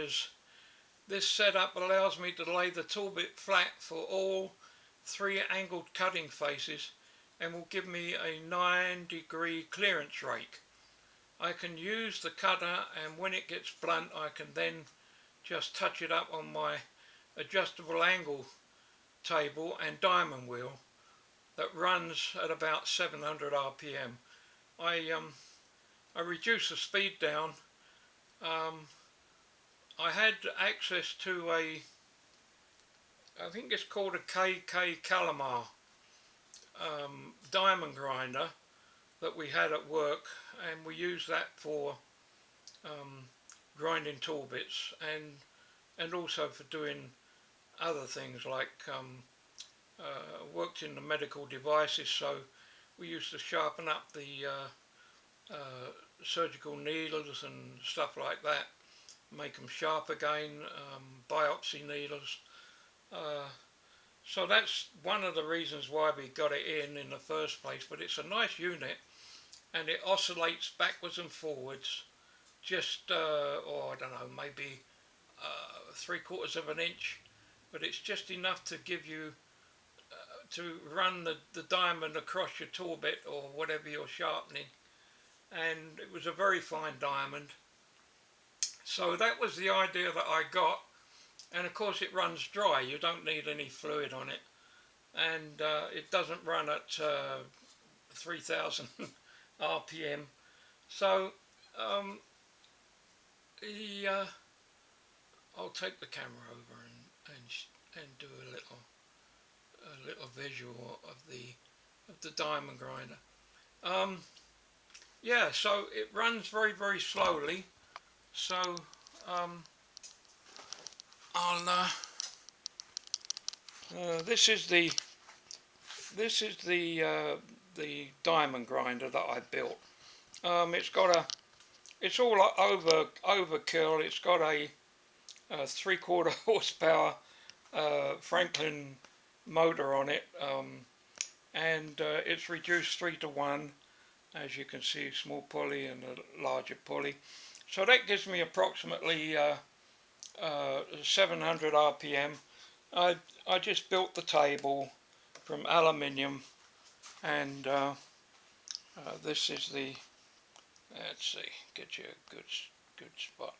because this setup allows me to lay the tool bit flat for all 3 angled cutting faces and will give me a 9-degree clearance rake. I can use the cutter, and when it gets blunt I can then just touch it up on my adjustable angle table and diamond wheel that runs at about 700 RPM. I reduce the speed down. I had access to I think it's called a KK Calamar diamond grinder that we had at work, and we used that for grinding tool bits and also for doing other things like worked in the medical devices, so we used to sharpen up the surgical needles and stuff like that, make them sharp again, biopsy needles. So that's one of the reasons why we got it in the first place. But it's a nice unit, and it oscillates backwards and forwards just or I don't know, maybe 3/4 of an inch, but it's just enough to give you to run the diamond across your tool bit or whatever you're sharpening. And it was a very fine diamond. So that was the idea that I got, and of course it runs dry, you don't need any fluid on it, and it doesn't run at 3000 RPM. So I'll take the camera over and do a little visual of the diamond grinder. Yeah, so it runs very, very slowly. So this is the diamond grinder that I built. It's all overkill. It's got a 3/4 horsepower Franklin motor on it, and it's reduced 3:1, as you can see, small pulley and a larger pulley. So that gives me approximately 700 RPM. I just built the table from aluminium, and this is the, let's see, get you a good spot.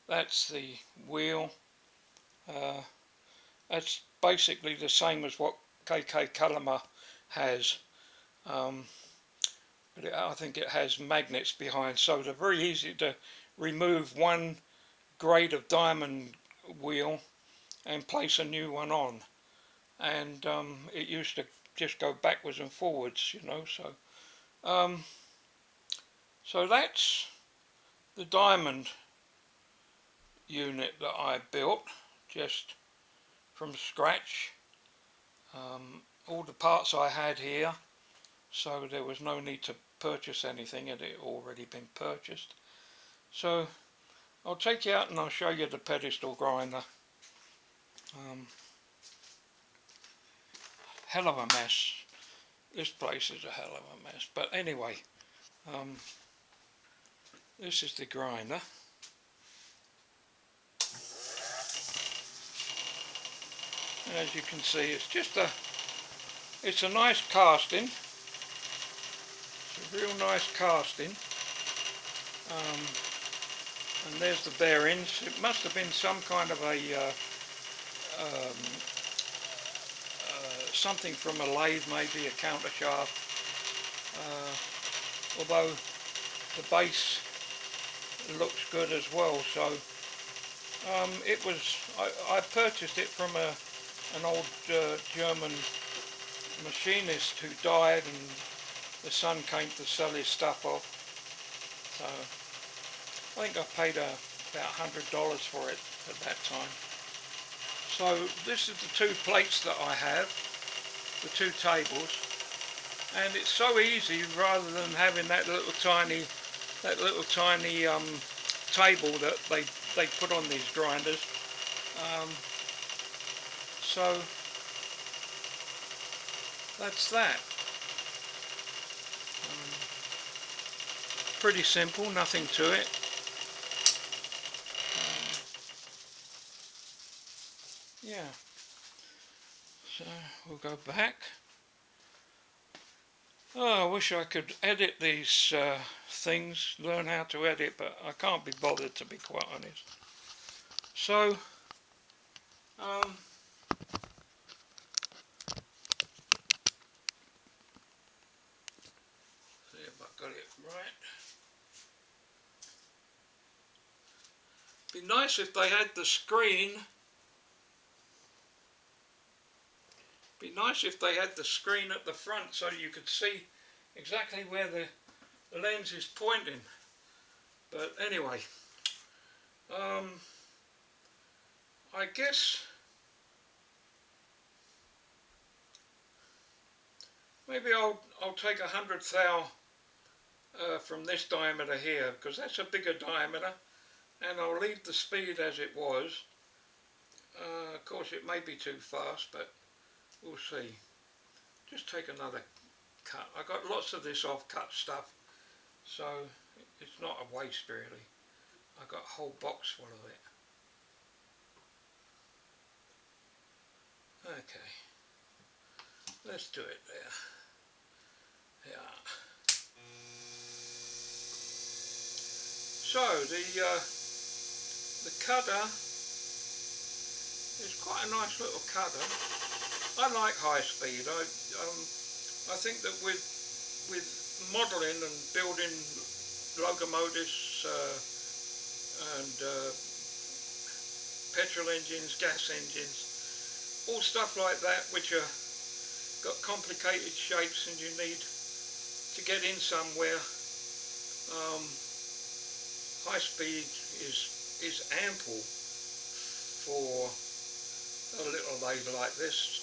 That's the wheel. That's basically the same as what KK Calamar has, but I think it has magnets behind, so they're very easy to remove one grade of diamond wheel and place a new one on. And it used to just go backwards and forwards, you know. So that's the diamond unit that I built just from scratch. All the parts I had here, so there was no need to purchase anything, it had already been purchased. So I'll take you out and I'll show you the pedestal grinder. Hell of a mess. This place is a hell of a mess, but anyway, this is the grinder. As you can see, it's a nice casting. It's a real nice casting. And there's the bearings. It must have been some kind of a something from a lathe, maybe a counter shaft. Although the base looks good as well. So I purchased it from an old German machinist who died, and the son came to sell his stuff off. So I think I paid about $100 for it at that time. So this is the 2 plates that I have, the 2 tables, and it's so easy, rather than having that little tiny table that they put on these grinders. So that's that. Pretty simple, nothing to it. yeah. So we'll go back. Oh, I wish I could edit these things, learn how to edit, but I can't be bothered, to be quite honest. So, see if I got it right. Be nice if they had the screen. Be nice if they had the screen at the front so you could see exactly where the lens is pointing. But anyway, I guess maybe I'll take 100 thou from this diameter here, because that's a bigger diameter, and I'll leave the speed as it was. Of course it may be too fast, but we'll see. Just take another cut. I got lots of this off-cut stuff, so it's not a waste really. I got a whole box full of it. Okay, let's do it there. Yeah. So the cutter is quite a nice little cutter. I like high speed. I think that with modelling and building locomotives and petrol engines, gas engines, all stuff like that, which are got complicated shapes and you need to get in somewhere, high speed is ample for a little lathe like this.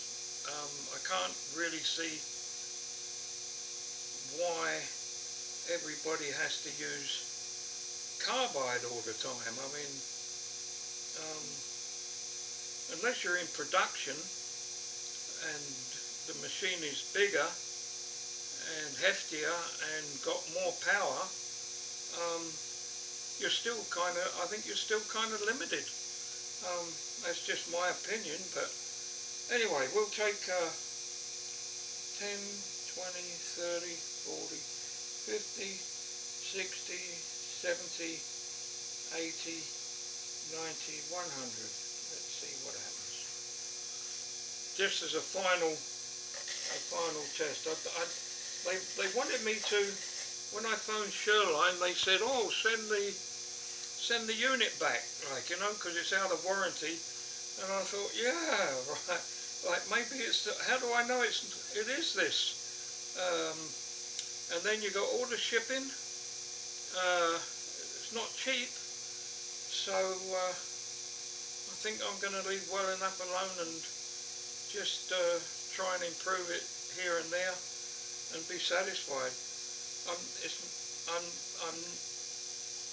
I can't really see why everybody has to use carbide all the time. I mean, unless you're in production and the machine is bigger and heftier and got more power, you're still kind of, I think you're still kind of limited. That's just my opinion, but anyway, we'll take 10, 20, 30, 40, 50, 60, 70, 80, 90, 100. Let's see what happens. Just as a final test. They wanted me to, when I phoned Shoreline, they said, oh, send the unit back, like, you know, because it's out of warranty. And I thought, yeah, right, like maybe it's, how do I know it is this? And then you got all the shipping. It's not cheap, so I think I'm going to leave well enough alone and just try and improve it here and there and be satisfied.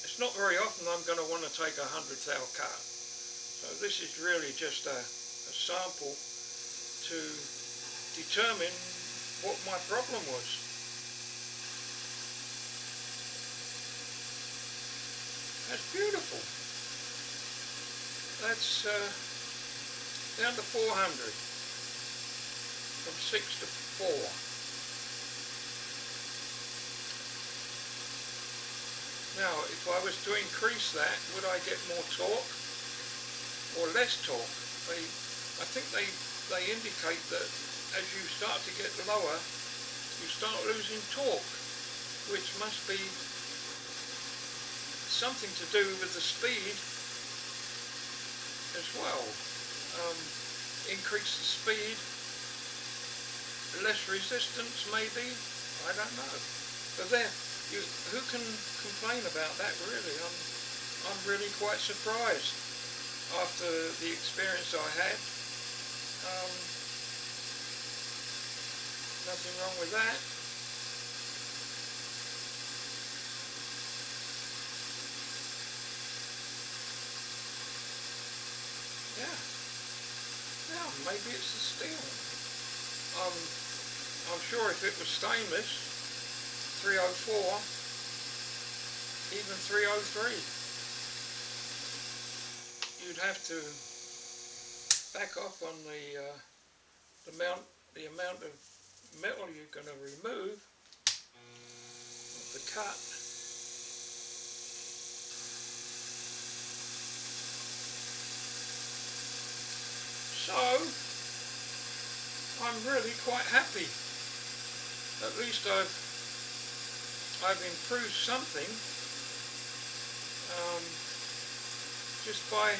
It's not very often I'm going to want to take 100 thou cut. So this is really just a sample to determine what my problem was. That's beautiful. That's down to 400. From 6 to 4. Now, if I was to increase that, would I get more torque or less torque? I think they indicate that as you start to get lower, you start losing torque, which must be something to do with the speed as well. Increase the speed, less resistance maybe, I don't know. But there, who can complain about that really? I'm really quite surprised after the experience I had. Nothing wrong with that. Yeah. Yeah, maybe it's the steel. I'm sure if it was stainless, 304, even 303, you'd have to back off on the amount of metal you're going to remove of the cut. So I'm really quite happy. At least I've improved something just by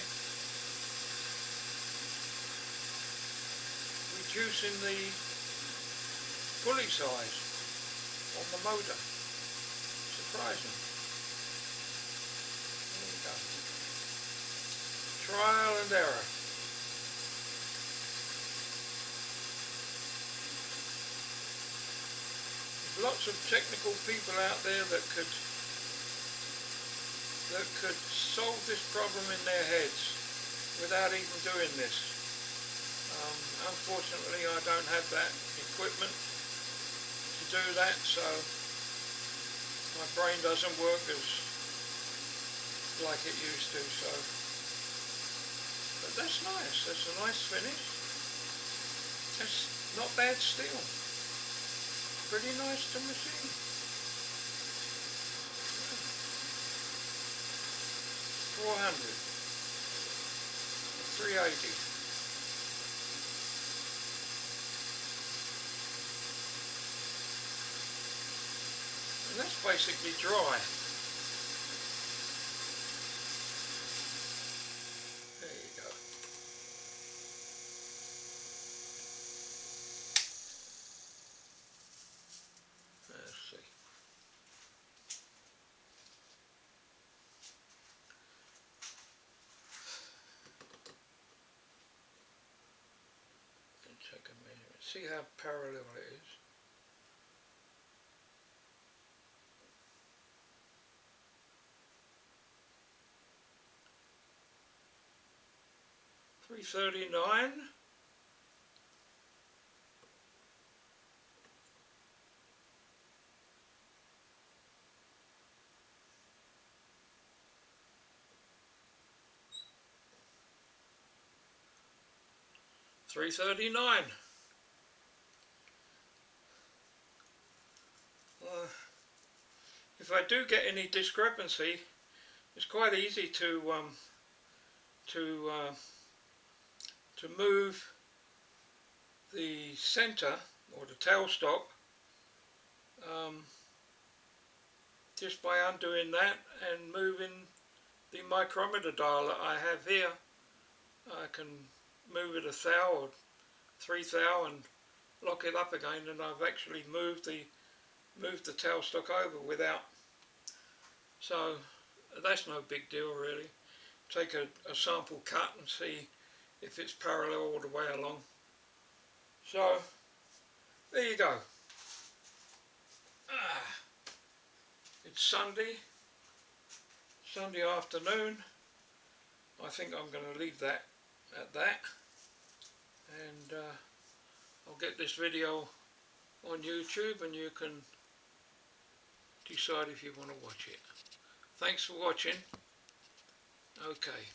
reducing the pulley size on the motor. Surprising. There you go. Trial and error. There's lots of technical people out there that could solve this problem in their heads without even doing this. Unfortunately, I don't have that equipment to do that, so my brain doesn't work as like it used to. So, but that's nice. That's a nice finish. That's not bad steel. Pretty nice to machine. 400, 380. And that's basically dry. There you go. Let's see. Take a measurement. See how parallel it is. $339. $339. If I do get any discrepancy, it's quite easy to move the center or the tailstock just by undoing that and moving the micrometer dial that I have here. I can move it 1 thou or 3 thou and lock it up again, and I've actually moved the tailstock over without. So that's no big deal really. Take a sample cut and see if it's parallel all the way along. So there you go. It's Sunday afternoon. I think I'm going to leave that at that, and I'll get this video on YouTube and you can decide if you want to watch it. Thanks for watching. Okay.